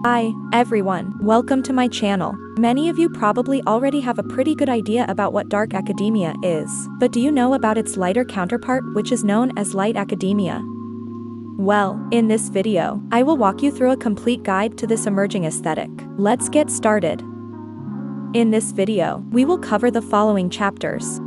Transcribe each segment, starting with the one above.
Hi, everyone. Welcome to my channel. Many of you probably already have a pretty good idea about what dark academia is. But do you know about its lighter counterpart, which is known as light academia? Well, in this video, I will walk you through a complete guide to this emerging aesthetic. Let's get started. In this video, we will cover the following chapters.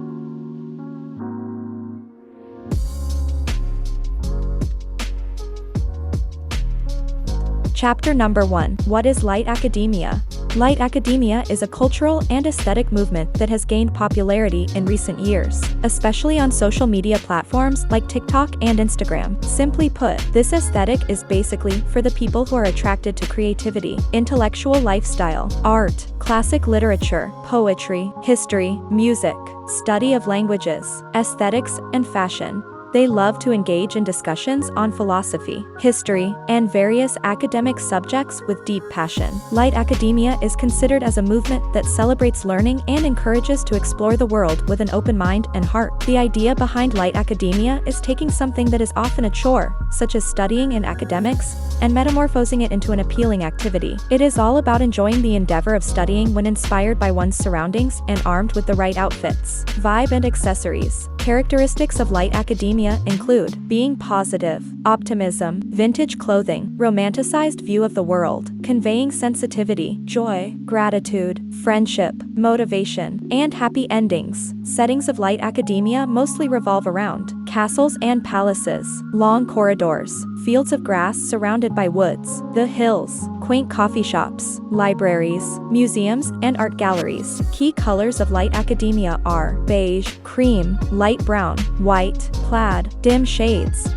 Chapter number 1. What is light academia? Light academia is a cultural and aesthetic movement that has gained popularity in recent years, especially on social media platforms like TikTok and Instagram. Simply put, this aesthetic is basically for the people who are attracted to creativity, intellectual lifestyle, art, classic literature, poetry, history, music, study of languages, aesthetics, and fashion. They love to engage in discussions on philosophy, history, and various academic subjects with deep passion. Light academia is considered as a movement that celebrates learning and encourages to explore the world with an open mind and heart. The idea behind light academia is taking something that is often a chore, such as studying in academics, and metamorphosing it into an appealing activity. It is all about enjoying the endeavor of studying when inspired by one's surroundings and armed with the right outfits, vibe, and accessories. Characteristics of light academia include being positive, optimism, vintage clothing, romanticized view of the world, conveying sensitivity, joy, gratitude, friendship, motivation, and happy endings. Settings of light academia mostly revolve around castles and palaces, long corridors, fields of grass surrounded by woods, the hills, quaint coffee shops, libraries, museums, and art galleries. Key colors of light academia are beige, cream, light brown, white, plaid, dim shades.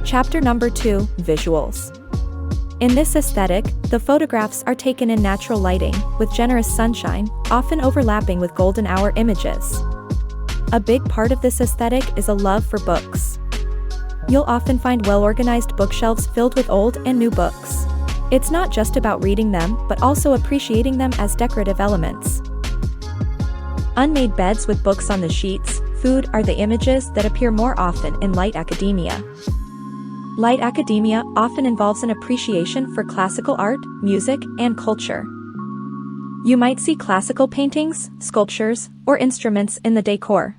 Chapter number 2. Visuals. In this aesthetic, the photographs are taken in natural lighting, with generous sunshine, often overlapping with golden hour images. A big part of this aesthetic is a love for books. You'll often find well-organized bookshelves filled with old and new books. It's not just about reading them, but also appreciating them as decorative elements. Unmade beds with books on the sheets, food are the images that appear more often in light academia. Light academia often involves an appreciation for classical art, music, and culture. You might see classical paintings, sculptures, or instruments in the decor.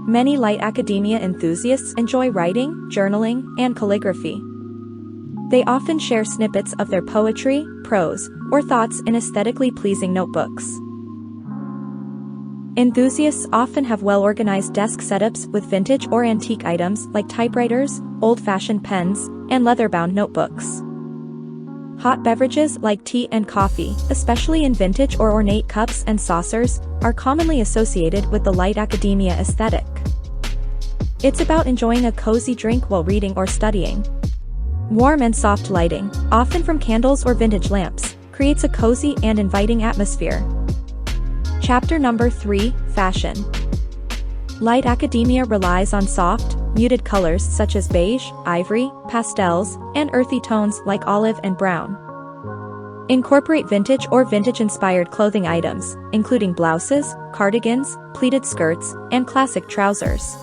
Many light academia enthusiasts enjoy writing, journaling, and calligraphy. They often share snippets of their poetry, prose, or thoughts in aesthetically pleasing notebooks. Enthusiasts often have well-organized desk setups with vintage or antique items like typewriters, old-fashioned pens, and leather-bound notebooks. Hot beverages like tea and coffee, especially in vintage or ornate cups and saucers, are commonly associated with the light academia aesthetic. It's about enjoying a cozy drink while reading or studying. Warm and soft lighting, often from candles or vintage lamps, creates a cozy and inviting atmosphere. Chapter number 3. Fashion. Light academia relies on soft, muted colors such as beige, ivory, pastels, and earthy tones like olive and brown. Incorporate vintage or vintage-inspired clothing items, including blouses, cardigans, pleated skirts, and classic trousers.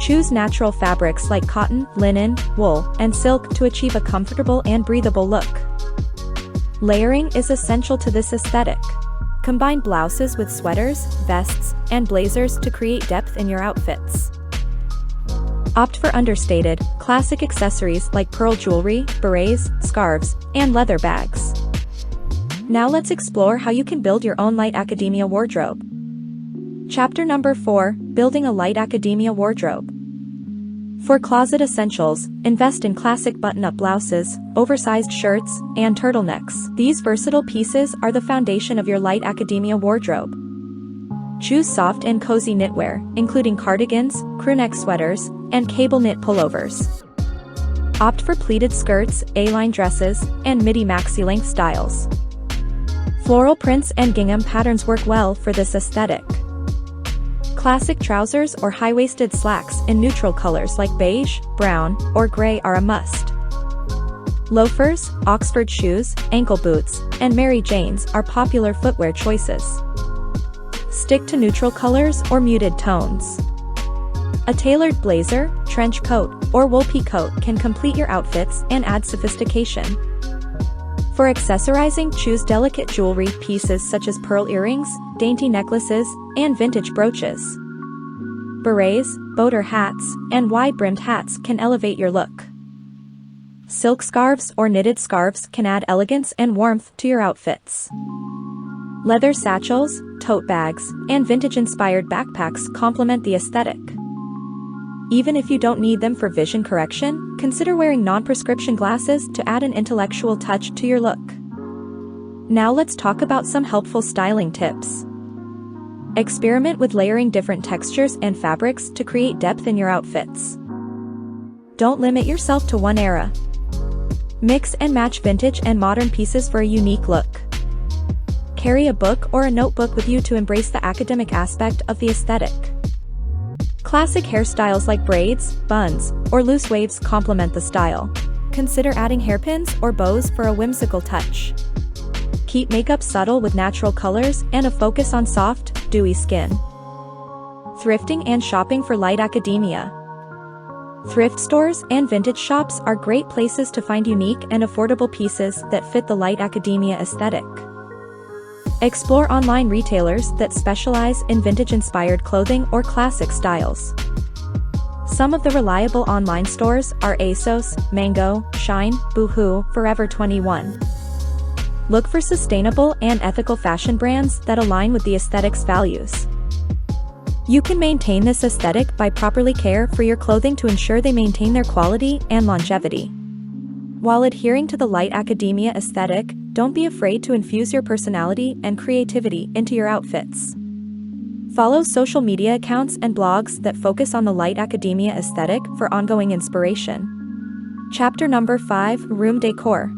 Choose natural fabrics like cotton, linen, wool, and silk to achieve a comfortable and breathable look. Layering is essential to this aesthetic. Combine blouses with sweaters, vests, and blazers to create depth in your outfits. Opt for understated, classic accessories like pearl jewelry, berets, scarves, and leather bags. Now let's explore how you can build your own light academia wardrobe. Chapter number 4. Building a light academia wardrobe. For closet essentials, invest in classic button-up blouses, oversized shirts, and turtlenecks. These versatile pieces are the foundation of your light academia wardrobe. Choose soft and cozy knitwear, including cardigans, crewneck sweaters, and cable knit pullovers. Opt for pleated skirts, A-line dresses, and midi maxi-length styles. Floral prints and gingham patterns work well for this aesthetic. Classic trousers or high-waisted slacks in neutral colors like beige, brown, or gray are a must. Loafers, Oxford shoes, ankle boots, and Mary Janes are popular footwear choices. Stick to neutral colors or muted tones. A tailored blazer, trench coat, or wool peacoat can complete your outfits and add sophistication. For accessorizing, choose delicate jewelry pieces such as pearl earrings, dainty necklaces, and vintage brooches. Berets, boater hats, and wide-brimmed hats can elevate your look. Silk scarves or knitted scarves can add elegance and warmth to your outfits. Leather satchels, tote bags, and vintage-inspired backpacks complement the aesthetic. Even if you don't need them for vision correction, consider wearing non-prescription glasses to add an intellectual touch to your look. Now let's talk about some helpful styling tips. Experiment with layering different textures and fabrics to create depth in your outfits. Don't limit yourself to one era. Mix and match vintage and modern pieces for a unique look. Carry a book or a notebook with you to embrace the academic aspect of the aesthetic. Classic hairstyles like braids, buns, or loose waves complement the style. Consider adding hairpins or bows for a whimsical touch. Keep makeup subtle with natural colors and a focus on soft, dewy skin. Thrifting and shopping for light academia. Thrift stores and vintage shops are great places to find unique and affordable pieces that fit the light academia aesthetic. Explore online retailers that specialize in vintage-inspired clothing or classic styles. Some of the reliable online stores are ASOS, Mango, Shine, Boohoo, Forever 21. Look for sustainable and ethical fashion brands that align with the aesthetic's values. You can maintain this aesthetic by properly care for your clothing to ensure they maintain their quality and longevity. While adhering to the light academia aesthetic, don't be afraid to infuse your personality and creativity into your outfits. Follow social media accounts and blogs that focus on the light academia aesthetic for ongoing inspiration. Chapter number 5, Room Decor.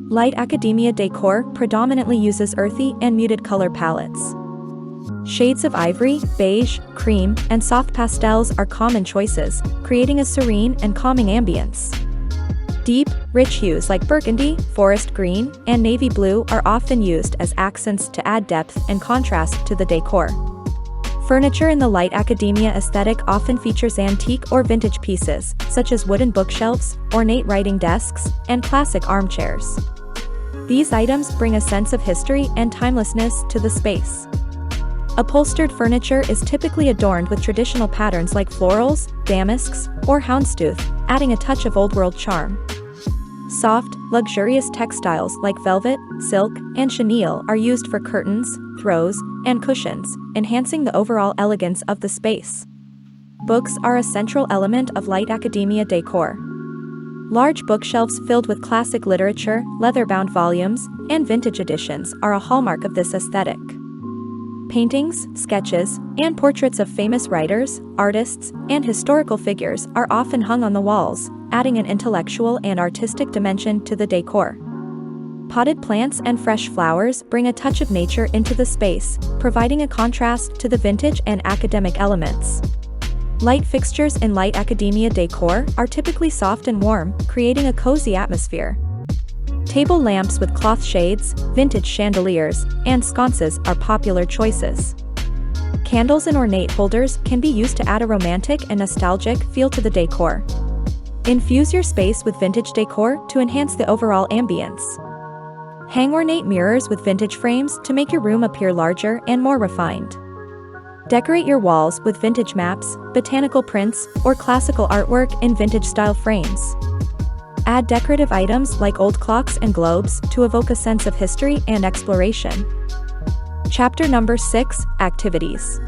Light academia decor predominantly uses earthy and muted color palettes. Shades of ivory, beige, cream, and soft pastels are common choices, creating a serene and calming ambience. Deep, rich hues like burgundy, forest green, and navy blue are often used as accents to add depth and contrast to the decor. Furniture in the light academia aesthetic often features antique or vintage pieces, such as wooden bookshelves, ornate writing desks, and classic armchairs. These items bring a sense of history and timelessness to the space. Upholstered furniture is typically adorned with traditional patterns like florals, damasks, or houndstooth, adding a touch of old-world charm. Soft, luxurious textiles like velvet, silk, and chenille are used for curtains, throws, and cushions, enhancing the overall elegance of the space. Books are a central element of light academia decor. Large bookshelves filled with classic literature, leather-bound volumes, and vintage editions are a hallmark of this aesthetic. Paintings, sketches, and portraits of famous writers, artists, and historical figures are often hung on the walls, adding an intellectual and artistic dimension to the decor. Potted plants and fresh flowers bring a touch of nature into the space, providing a contrast to the vintage and academic elements. Light fixtures in light academia decor are typically soft and warm, creating a cozy atmosphere. Table lamps with cloth shades, vintage chandeliers, and sconces are popular choices. Candles and ornate holders can be used to add a romantic and nostalgic feel to the decor. Infuse your space with vintage decor to enhance the overall ambience. Hang ornate mirrors with vintage frames to make your room appear larger and more refined. Decorate your walls with vintage maps, botanical prints, or classical artwork in vintage-style frames. Add decorative items like old clocks and globes to evoke a sense of history and exploration. Chapter number 6, Activities.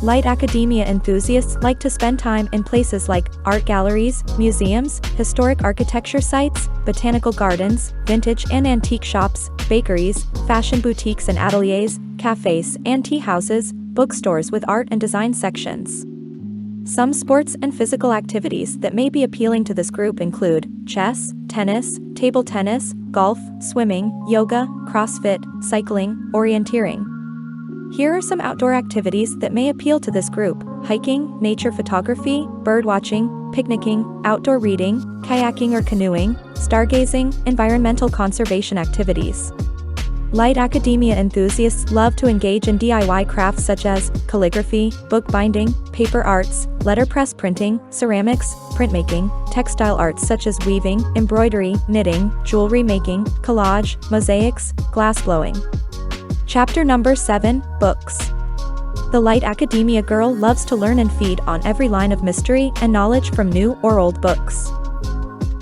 Light academia enthusiasts like to spend time in places like art galleries, museums, historic architecture sites, botanical gardens, vintage and antique shops, bakeries, fashion boutiques and ateliers, cafes and tea houses, bookstores with art and design sections. Some sports and physical activities that may be appealing to this group include chess, tennis, table tennis, golf, swimming, yoga, CrossFit, cycling, orienteering. Here are some outdoor activities that may appeal to this group: hiking, nature photography, birdwatching, picnicking, outdoor reading, kayaking or canoeing, stargazing, environmental conservation activities. Light academia enthusiasts love to engage in DIY crafts such as calligraphy, bookbinding, paper arts, letterpress printing, ceramics, printmaking, textile arts such as weaving, embroidery, knitting, jewelry making, collage, mosaics, glassblowing. Chapter number 7, Books. The light academia girl loves to learn and feed on every line of mystery and knowledge from new or old books.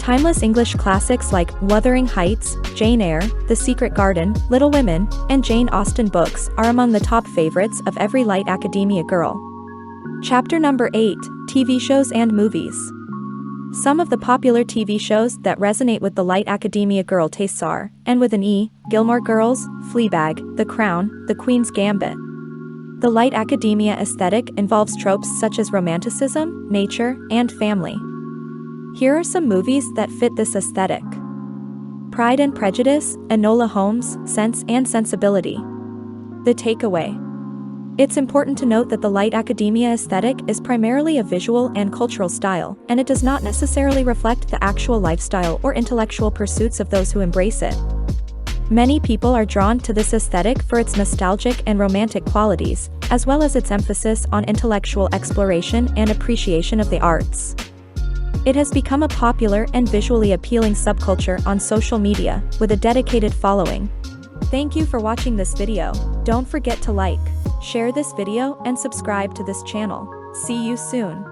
Timeless English classics like Wuthering Heights, Jane Eyre, The Secret Garden, Little Women, and Jane Austen books are among the top favorites of every light academia girl. Chapter number 8, TV shows and movies. Some of the popular TV shows that resonate with the light academia girl tastes are, and with an E, Gilmore Girls, Fleabag, The Crown, The Queen's Gambit. The light academia aesthetic involves tropes such as romanticism, nature, and family. Here are some movies that fit this aesthetic. Pride and Prejudice, Enola Holmes, Sense and Sensibility. The Takeaway. It's important to note that the light academia aesthetic is primarily a visual and cultural style, and it does not necessarily reflect the actual lifestyle or intellectual pursuits of those who embrace it. Many people are drawn to this aesthetic for its nostalgic and romantic qualities, as well as its emphasis on intellectual exploration and appreciation of the arts. It has become a popular and visually appealing subculture on social media, with a dedicated following. Thank you for watching this video. Don't forget to like, share this video and subscribe to this channel. See you soon.